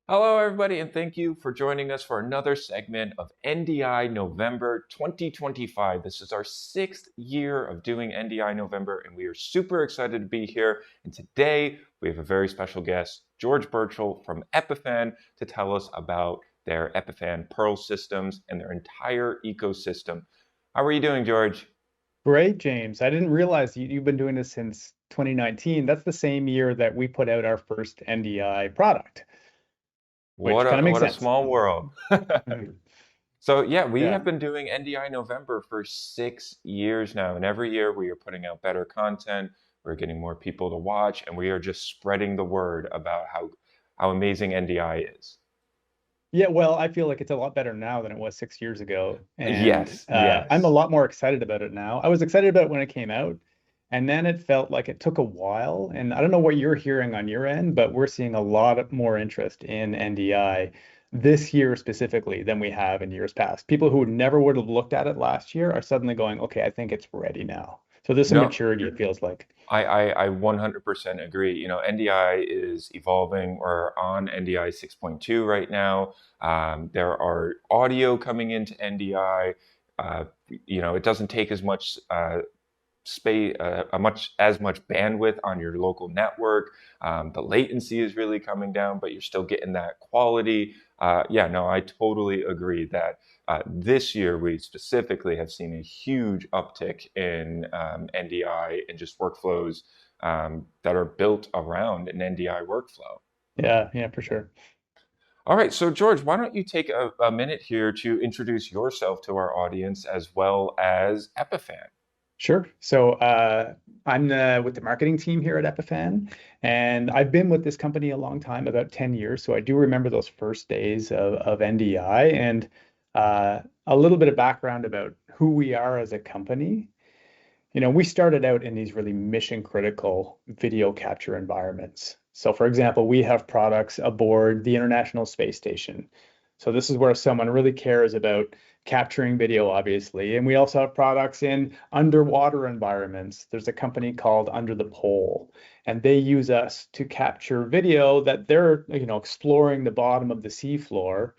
Hello, everybody, and thank you for joining us for another segment of NDI November 2025. This is our 6th year of doing NDI November, and we are super excited to be here. And today we have a very special guest, George Birchall from Epiphan, to tell us about their Epiphan Pearl systems and their entire ecosystem. How are you doing, George? Great, James. I didn't realize you've been doing this since 2019. That's the same year that we put out our first NDI product, which What kind of a makes what a sense. small world. Mhm. So yeah, we Yeah. have been doing NDI November for 6 years now, and every year we are putting out better content. We're getting more people to watch, and we are just spreading the word about how amazing NDI is. Yeah, well, I feel like it's a lot better now than it was 6 years ago. And Yes, I'm a yes. lot more excited about it now. I was excited about it when it came out, and then it felt like it took a while. And I don't know what you're hearing on your end, but we're seeing a lot of more interest in NDI this year specifically than we have in years past. People who never would have looked at it last year are suddenly going, okay, I think it's ready now. So there's some No, maturity, it feels like. I 100% agree. NDI is evolving. We're on NDI 6.2 right now. There are audio coming into NDI. It doesn't take as much space, as much bandwidth on your local network. The latency is really coming down, but you're still getting that quality. Yeah, no, I totally agree that this year we specifically have seen a huge uptick in NDI and just workflows that are built around an NDI workflow. Yeah, yeah, for sure. All right, so George, why don't you take a minute here to introduce yourself to our audience as well as Epiphan? Sure. So I'm with the marketing team here at Epiphan, and I've been with this company a long time, about 10 years. So I do remember those first days of NDI and a little bit of background about who we are as a company. We started out in these really mission critical video capture environments. So, for example, we have products aboard the International Space Station. So, this is where someone really cares about capturing video, obviously. And we also have products in underwater environments. There's a company called Under the Pole, and they use us to capture video that they're, exploring the bottom of the seafloor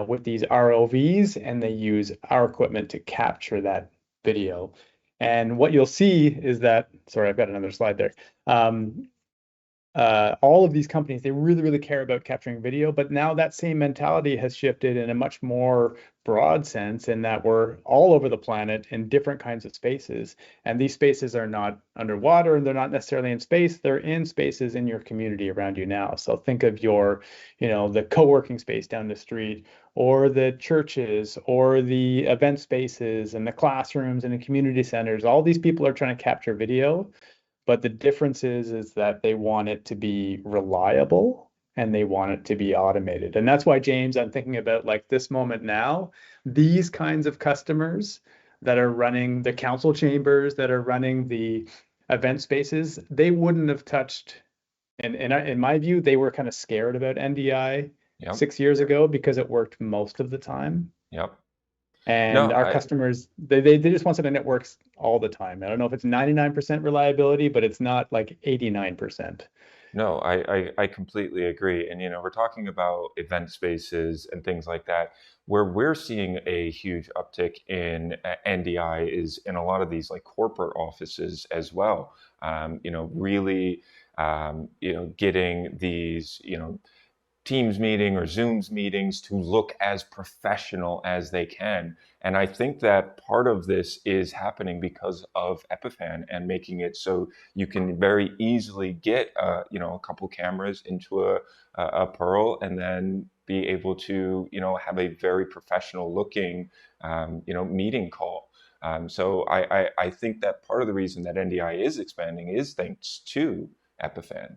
with these ROVs, and they use our equipment to capture that video. And what you'll see is that, sorry, I've got another slide there. Um, all of these companies, they really, really care about capturing video, but now that same mentality has shifted in a much more broad sense in that we're all over the planet in different kinds of spaces. And these spaces are not underwater and they're not necessarily in space, they're in spaces in your community around you now. So think of the co-working space down the street, or the churches, or the event spaces, and the classrooms and the community centers. All these people are trying to capture video, but the difference is that they want it to be reliable and they want it to be automated. And that's why, James, I'm thinking about like this moment now, these kinds of customers that are running the council chambers, that are running the event spaces, they wouldn't have touched, in my view, they were kind of scared about NDI Yep, 6 years ago because it worked most of the time. yep. And No, our customers, they just want something that works all the time. I don't know if it's 99% reliability, but it's not like 89%. No, I completely agree. And we're talking about event spaces and things like that. Where we're seeing a huge uptick in NDI is in a lot of these like corporate offices as well. Really, getting these, Teams meeting or Zooms meetings to look as professional as they can. And I think that part of this is happening because of Epiphan and making it so you can very easily get a couple cameras into a Pearl and then be able to have a very professional looking meeting call. So I think that part of the reason that NDI is expanding is thanks to Epiphan.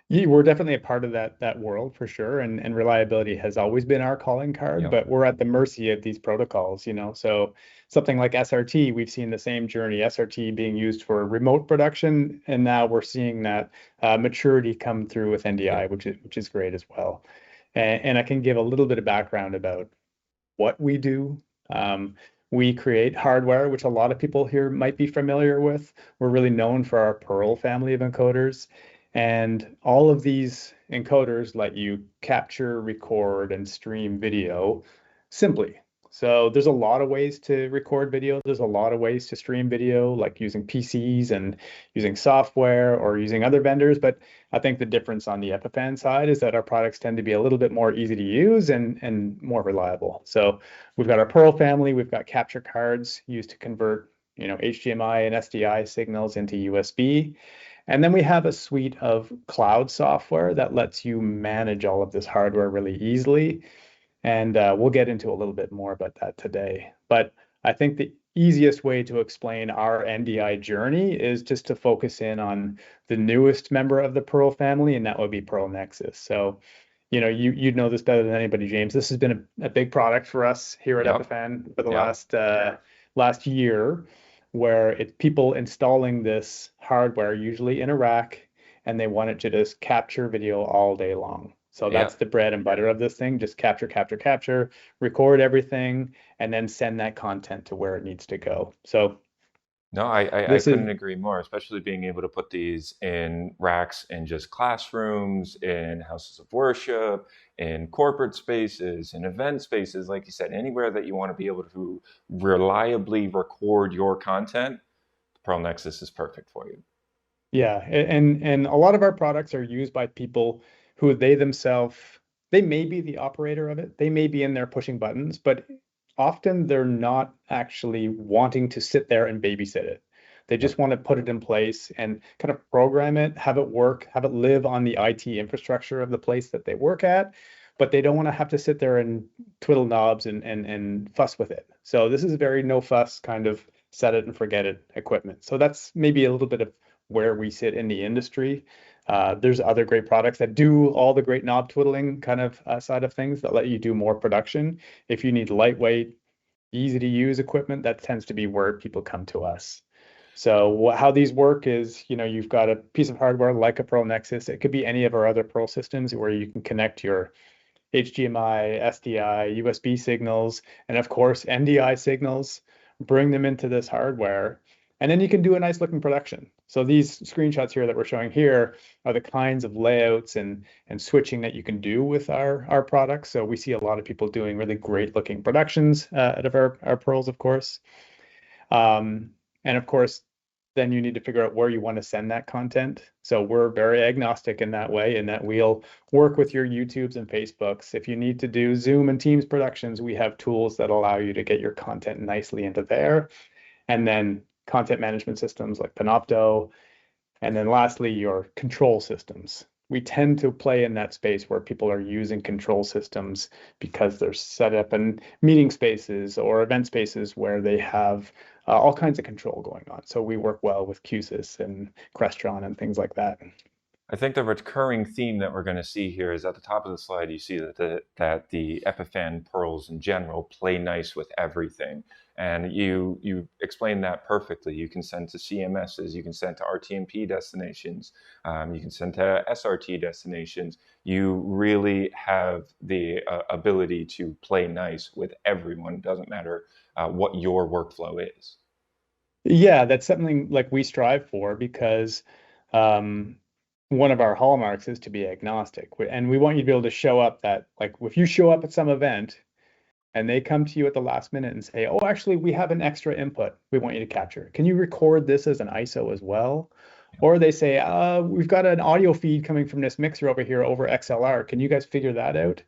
Yeah, we're definitely a part of that world for sure, and reliability has always been our calling card, Yep. but we're at the mercy of these protocols. So something like SRT, we've seen the same journey, SRT being used for remote production, and now we're seeing that maturity come through with NDI, Yep. which is great as well. And I can give a little bit of background about what we do. We create hardware, which a lot of people here might be familiar with. We're really known for our Pearl family of encoders. And all of these encoders let you capture, record, and stream video simply. So there's a lot of ways to record video. There's a lot of ways to stream video, like using PCs and using software or using other vendors. But I think the difference on the Epiphan side is that our products tend to be a little bit more easy to use and more reliable. So we've got our Pearl family. We've got capture cards used to convert, HDMI and SDI signals into USB. And then we have a suite of cloud software that lets you manage all of this hardware really easily. And we'll get into a little bit more about that today. But I think the easiest way to explain our NDI journey is just to focus in on the newest member of the Pearl family, and that would be Pearl Nexus. So, you'd know this better than anybody, James. This has been a big product for us here at Yep. Epiphan for the Yep. last year, where it's people installing this hardware, usually in a rack, and they want it to just capture video all day long. So that's Yep. the bread and butter of this thing. Just capture, capture, capture, record everything, and then send that content to where it needs to go. So No, I this is, couldn't agree more, especially being able to put these in racks in just classrooms, in houses of worship, in corporate spaces, in event spaces, like you said, anywhere that you want to be able to reliably record your content, Pearl Nexus is perfect for you. yeah, and a lot of our products are used by people who they themselves, they may be the operator of it, they may be in there pushing buttons, but often they're not actually wanting to sit there and babysit it. They Yep. just want to put it in place and kind of program it, have it work, have it live on the IT infrastructure of the place that they work at, but they don't want to have to sit there and twiddle knobs and fuss with it. So this is a very no fuss kind of set it and forget it equipment. So that's maybe a little bit of where we sit in the industry. There's other great products that do all the great knob twiddling kind of side of things that let you do more production. If you need lightweight, easy to use equipment, that tends to be where people come to us. So how these work is, you've got a piece of hardware like a Pearl Nexus. It could be any of our other Pearl systems where you can connect your HDMI, SDI, USB signals, and of course NDI signals, bring them into this hardware, and then you can do a nice looking production. So these screenshots here that we're showing here are the kinds of layouts and switching that you can do with our products. So we see a lot of people doing really great looking productions out of our pearls, of course. And of course, then you need to figure out where you want to send that content. So we're very agnostic in that way, in that we'll work with your YouTubes and Facebooks. If you need to do Zoom and Teams productions, we have tools that allow you to get your content nicely into there. And then content management systems like Panopto. And then lastly, your control systems. We tend to play in that space where people are using control systems because they're set up in meeting spaces or event spaces where they have all kinds of control going on. So we work well with QSys and Crestron and things like that. I think the recurring theme that we're going to see here is at the top of the slide, you see that the Epiphan pearls in general play nice with everything. And you explained that perfectly. You can send to CMSs, you can send to RTMP destinations, you can send to SRT destinations. You really have the ability to play nice with everyone. It doesn't matter what your workflow is. Yeah, that's something like we strive for because one of our hallmarks is to be agnostic. And we want you to be able to show up that, like, if you show up at some event and they come to you at the last minute and say, oh, actually, we have an extra input we want you to capture. Can you record this as an ISO as well? Or they say, we've got an audio feed coming from this mixer over here over XLR. Can you guys figure that out?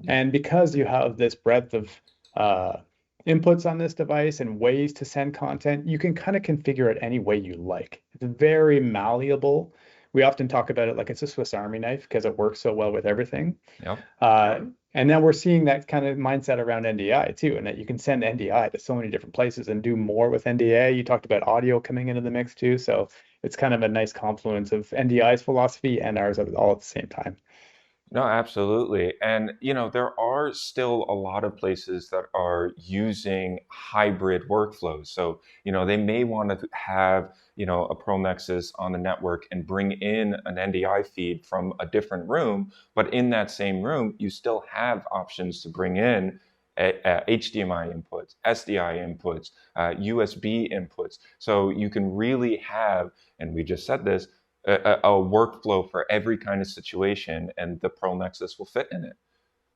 And because you have this breadth of inputs on this device and ways to send content, you can kind of configure it any way you like. It's very malleable. We often talk about it like it's a Swiss Army knife because it works so well with everything. Yep. And then we're seeing that kind of mindset around NDI too, and that you can send NDI to so many different places and do more with NDA. You talked about audio coming into the mix too. So it's kind of a nice confluence of NDI's philosophy and ours all at the same time. No, absolutely. And, there are still a lot of places that are using hybrid workflows. So, they may want to have, a Pearl Nexus on the network and bring in an NDI feed from a different room. But in that same room, you still have options to bring in HDMI inputs, SDI inputs, USB inputs. So you can really have, and we just said this, a workflow for every kind of situation, and the Pearl Nexus will fit in it.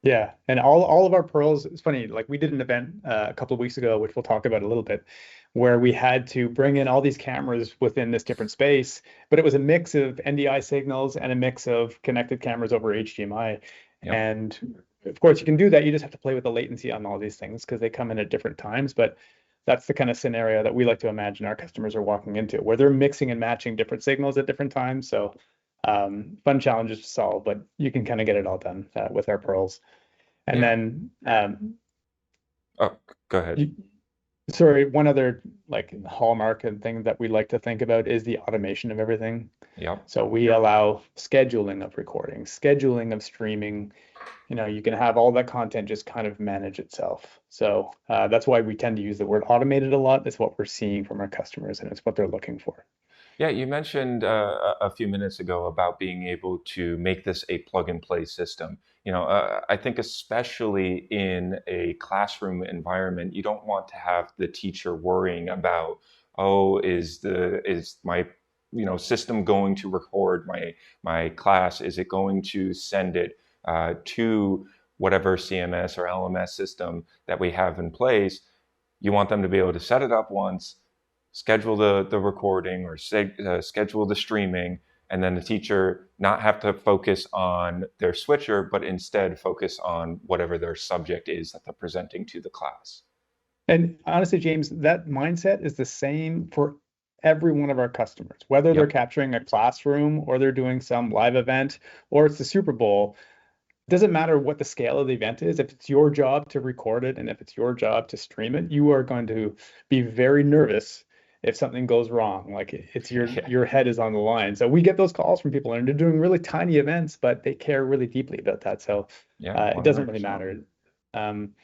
Yeah, and all of our pearls, it's funny, like we did an event a couple of weeks ago, which we'll talk about a little bit, where we had to bring in all these cameras within this different space, but it was a mix of NDI signals and a mix of connected cameras over HDMI. Yep. And of course, you can do that. You just have to play with the latency on all these things because they come in at different times. But that's the kind of scenario that we like to imagine our customers are walking into, where they're mixing and matching different signals at different times. So fun challenges to solve, but you can kind of get it all done with our pearls. And Yeah. then, Oh, go ahead. sorry, one other like hallmark and thing that we like to think about is the automation of everything. Yep. So we allow scheduling of recording, scheduling of streaming. You can have all that content just kind of manage itself. So that's why we tend to use the word automated a lot. That's what we're seeing from our customers, and it's what they're looking for. Yeah, you mentioned a few minutes ago about being able to make this a plug and play system. I think especially in a classroom environment, you don't want to have the teacher worrying about, oh, is my system going to record my class? Is it going to send it to whatever CMS or LMS system that we have in place? You want them to be able to set it up once, schedule the recording or schedule the streaming, and then the teacher not have to focus on their switcher, but instead focus on whatever their subject is that they're presenting to the class. And honestly, James, that mindset is the same for every one of our customers, whether they're Yep. capturing a classroom or they're doing some live event or it's the Super Bowl. It doesn't matter what the scale of the event is. If it's your job to record it and if it's your job to stream it, you are going to be very nervous if something goes wrong. Like it's Yeah. your head is on the line. So we get those calls from people and they're doing really tiny events, but they care really deeply about that. So Yeah, it doesn't really 100%. matter. Um,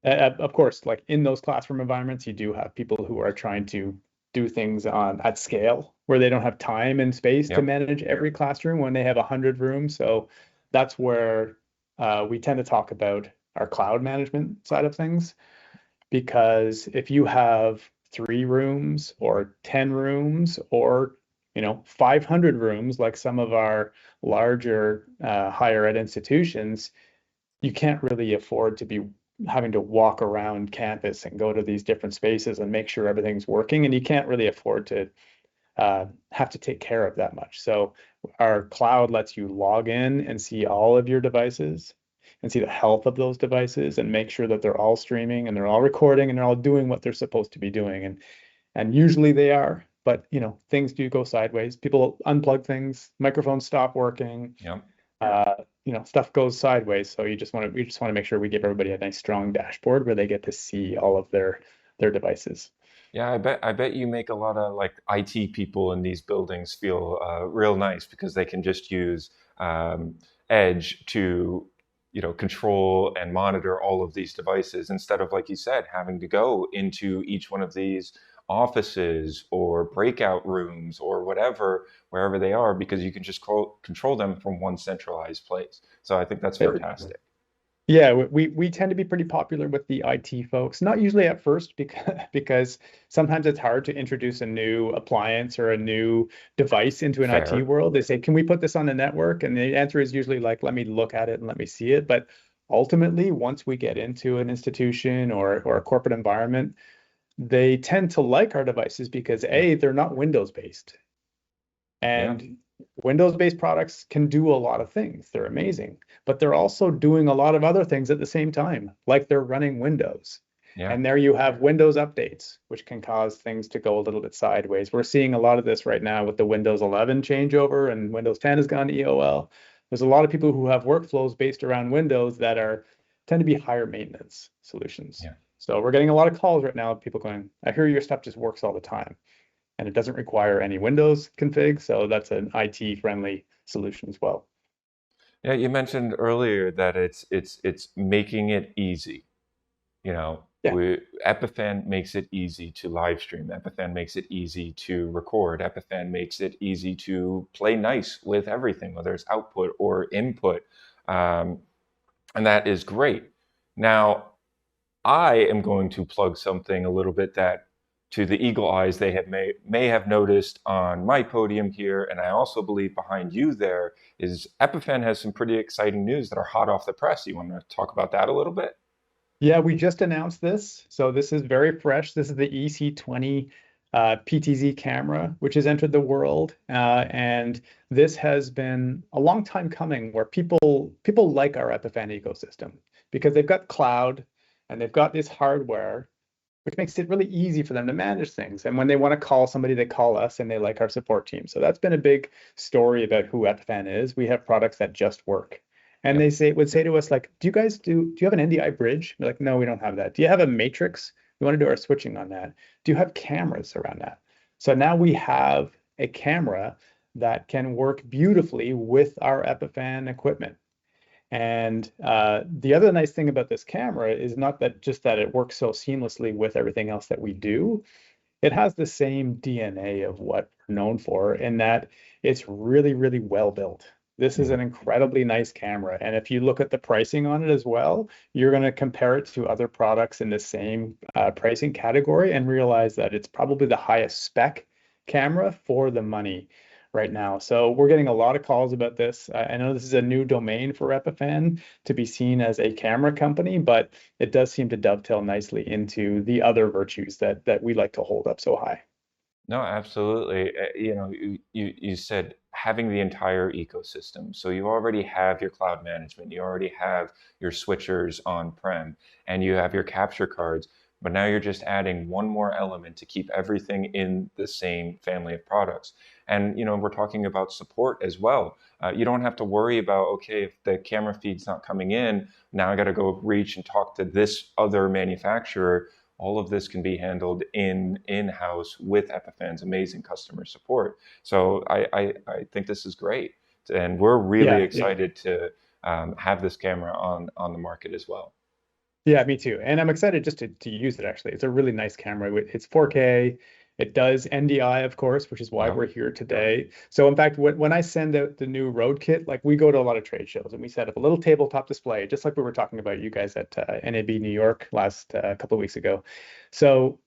of course, like in those classroom environments, you do have people who are trying to do things on at scale where they don't have time and space to Yep. manage every classroom when they have 100 rooms. So that's where we tend to talk about our cloud management side of things. Because if you have 3 rooms or 10 rooms or 500 rooms, like some of our larger higher ed institutions, you can't really afford to be having to walk around campus and go to these different spaces and make sure everything's working. And you can't really afford to have to take care of that much. So our cloud lets you log in and see all of your devices and see the health of those devices and make sure that they're all streaming and they're all recording and they're all doing what they're supposed to be doing. And usually they are, but things do go sideways. People unplug things, microphones stop working, Yep. uh, stuff goes sideways. So we just want to make sure we give everybody a nice strong dashboard where they get to see all of their devices. Yeah, I bet you make a lot of like IT people in these buildings feel real nice because they can just use Edge to control and monitor all of these devices instead of, like you said, having to go into each one of these offices or breakout rooms or whatever, wherever they are, because you can just control them from one centralized place. So I think that's fantastic. Yeah, we tend to be pretty popular with the IT folks. Not usually at first because sometimes it's hard to introduce a new appliance or a new device into an IT Fair. world. They say, "Can we put this on the network?" And the answer is usually like, "Let me look at it and let me see it." But ultimately, once we get into an institution or a corporate environment, they tend to like our devices because Yeah. A, they're not Windows based. Yeah. And Windows-based products can do a lot of things. They're amazing, but they're also doing a lot of other things at the same time, like they're running Windows. Yeah. And there you have Windows updates, which can cause things to go a little bit sideways. We're seeing a lot of this right now with the Windows 11 changeover and Windows 10 has gone to EOL. There's a lot of people who have workflows based around Windows that tend to be higher maintenance solutions. Yeah. So we're getting a lot of calls right now of people going, "I hear your stuff just works all the time and it doesn't require any Windows config." So that's an IT friendly solution as well. Yeah, you mentioned earlier that it's making it easy. Yeah. Epiphan makes it easy to live stream. Epiphan makes it easy to record. Epiphan makes it easy to play nice with everything, whether it's output or input. Um, and that is great. Now, I am going to plug something a little bit that to the eagle eyes, they may have noticed on my podium here, and I also believe behind you there, is Epiphan has some pretty exciting news that are hot off the press. You want to talk about that a little bit? Yeah, we just announced this. So this is very fresh. This is the EC20 PTZ camera, which has entered the world. And this has been a long time coming where people like our Epiphan ecosystem because they've got cloud and they've got this hardware, which makes it really easy for them to manage things. And when they want to call somebody, they call us and they like our support team. So that's been a big story about who Epiphan is. We have products that just work. And Yep. they would say to us, like, do you have an NDI bridge? We're like, no, we don't have that. Do you have a matrix? We want to do our switching on that. Do you have cameras around that? So now we have a camera that can work beautifully with our Epiphan equipment. And the other nice thing about this camera is not that just that it works so seamlessly with everything else that we do. It has the same DNA of what we're known for in that it's really, really well built. This is an incredibly nice camera. And if you look at the pricing on it as well, you're going to compare it to other products in the same pricing category and realize that it's probably the highest spec camera for the money right now. So we're getting a lot of calls about this. I know this is a new domain for Epiphan to be seen as a camera company, but it does seem to dovetail nicely into the other virtues that we like to hold up so high. No, absolutely. You said having the entire ecosystem. So you already have your cloud management, you already have your switchers on-prem, and you have your capture cards. But now you're just adding one more element to keep everything in the same family of products. And we're talking about support as well. You don't have to worry about, okay, if the camera feed's not coming in, now I got to go reach and talk to this other manufacturer. All of this can be handled in-house with Epiphan's amazing customer support. So I think this is great, and we're really Yeah, yeah. excited to have this camera on the market as well. Yeah, me too. And I'm excited just to use it actually. It's a really nice camera. It's 4K. It does NDI, of course, which is why Yep. we're here today. So in fact, when I send out the new Road Kit, like we go to a lot of trade shows and we set up a little tabletop display, just like we were talking about you guys at NAB New York last couple of weeks ago. So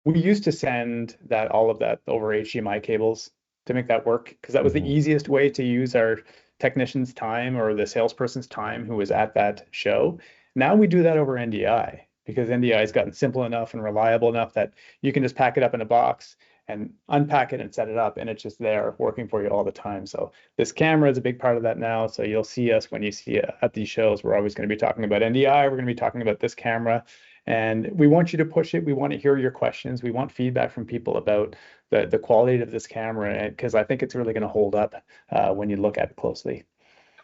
we used to send all of that over HDMI cables to make that work because that was the Mhm. easiest way to use our technician's time or the salesperson's time who was at that show. Now we do that over NDI because NDI has gotten simple enough and reliable enough that you can just pack it up in a box and unpack it and set it up, and it's just there working for you all the time. So this camera is a big part of that now. So you'll see us when you see it at these shows. We're always going to be talking about NDI. We're going to be talking about this camera. And we want you to push it. We want to hear your questions. We want feedback from people about the quality of this camera because I think it's really going to hold up when you look at it closely.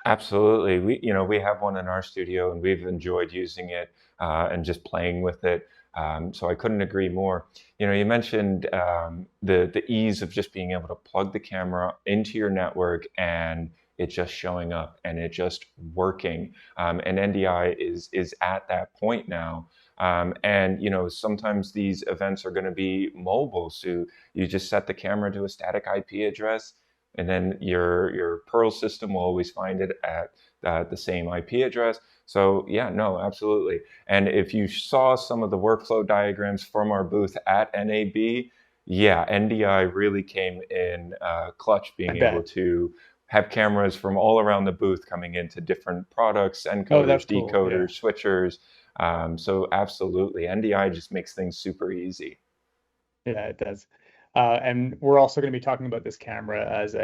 Absolutely. We have one in our studio, and we've enjoyed using it and just playing with it. So I couldn't agree more. You mentioned the ease of just being able to plug the camera into your network and it just showing up and it just working. And NDI is at that point now. And sometimes these events are going to be mobile, so you just set the camera to a static IP address, and then your Pearl system will always find it at the same IP address. So yeah, no, absolutely. And if you saw some of the workflow diagrams from our booth at NAB, yeah, NDI really came in clutch, I being able bet. to have cameras from all around the booth coming into different products, Oh, encoders, that's cool. Yeah. decoders, switchers. So absolutely, NDI just makes things super easy. Yeah, it does. And we're also going to be talking about this camera as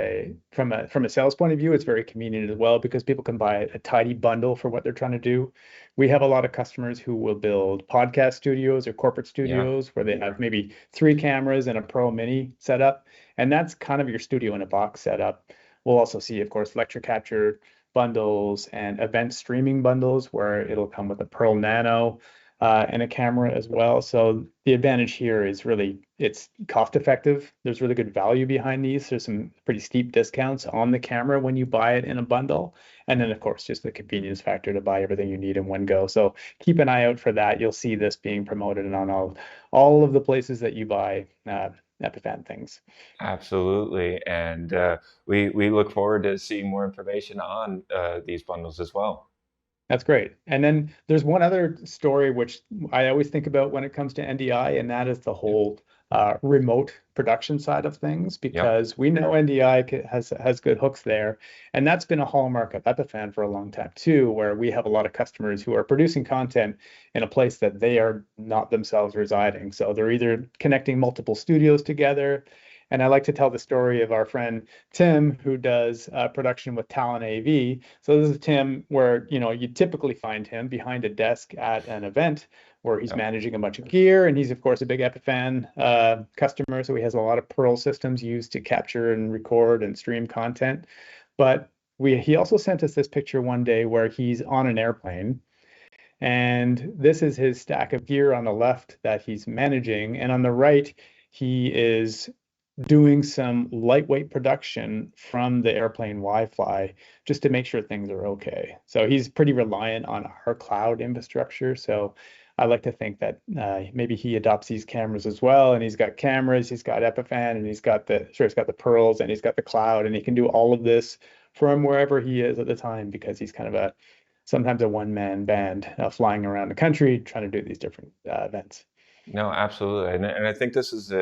from a sales point of view. It's very convenient as well because people can buy a tidy bundle for what they're trying to do. We have a lot of customers who will build podcast studios or corporate Yeah. studios where they have maybe three cameras and a Pro Mini setup, and that's kind of your studio in a box setup. We'll also see, of course, lecture capture bundles and event streaming bundles where it'll come with a Pearl Nano and a camera as well. So the advantage here is really it's cost effective. There's really good value behind these. There's some pretty steep discounts on the camera when you buy it in a bundle. And then of course just the convenience factor to buy everything you need in one go. So keep an eye out for that. You'll see this being promoted on all of the places that you buy Epiphan things. Absolutely, and we look forward to seeing more information on these bundles as well. That's great. And then there's one other story which I always think about when it comes to NDI, and that is the Yeah. whole remote production side of things, Yep. because we know NDI has good hooks there, and that's been a hallmark of Epiphan for a long time too, where we have a lot of customers who are producing content in a place that they are not themselves residing. So they're either connecting multiple studios together. And I like to tell the story of our friend Tim, who does production with Talent AV. So this is Tim, where you typically find him behind a desk at an event where he's Yep. managing a bunch of gear, and he's of course a big Epiphan customer, so he has a lot of Pearl systems used to capture and record and stream content. But he also sent us this picture one day where he's on an airplane, and this is his stack of gear on the left that he's managing, and on the right he is doing some lightweight production from the airplane Wi-Fi just to make sure things are okay. So he's pretty reliant on our cloud infrastructure. So I like to think that maybe he adopts these cameras as well. And he's got cameras, he's got Epiphan, and he's got the Pearls, and he's got the cloud, and he can do all of this from wherever he is at the time, because he's kind of sometimes a one-man band flying around the country trying to do these different events. No, absolutely. And I think this is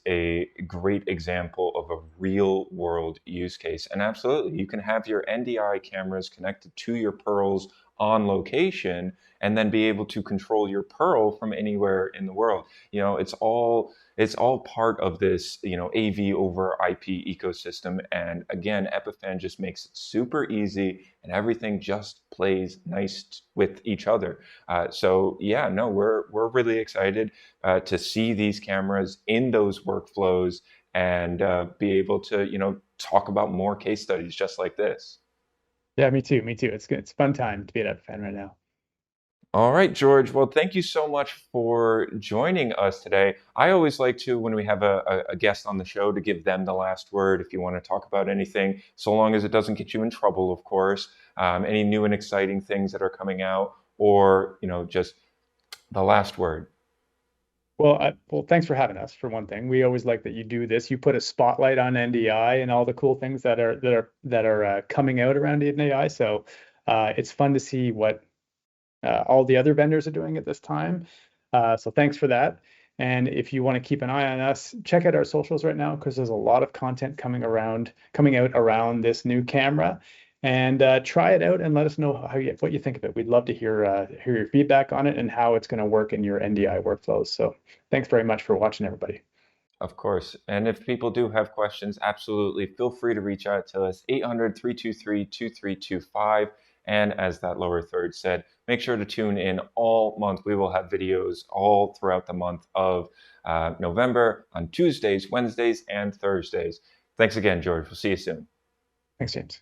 a great example of a real world use case. And absolutely, you can have your NDI cameras connected to your Pearls on location and then be able to control your Pearl from anywhere in the world. It's all part of this, AV over IP ecosystem. And again, Epiphan just makes it super easy and everything just plays nice with each other. So yeah, no, we're really excited to see these cameras in those workflows and be able to, talk about more case studies just like this. Yeah, me too. Me too. It's good. It's a fun time to be an Epiphan right now. All right, George. Well, thank you so much for joining us today. I always like to, when we have a guest on the show, to give them the last word if you want to talk about anything, so long as it doesn't get you in trouble, of course. Any new and exciting things that are coming out, or, just the last word. Well, thanks for having us, for one thing. We always like that you do this. You put a spotlight on NDI and all the cool things that are coming out around NDI. So it's fun to see what all the other vendors are doing at this time. So thanks for that. And if you want to keep an eye on us, check out our socials right now, because there's a lot of content coming out around this new camera. And try it out and let us know what you think of it. We'd love to hear your feedback on it and how it's going to work in your NDI workflows. So thanks very much for watching, everybody. Of course. And if people do have questions, absolutely feel free to reach out to us, 800-323-2325. And as that lower third said, make sure to tune in all month. We will have videos all throughout the month of November on Tuesdays, Wednesdays, and Thursdays. Thanks again, George. We'll see you soon. Thanks, James.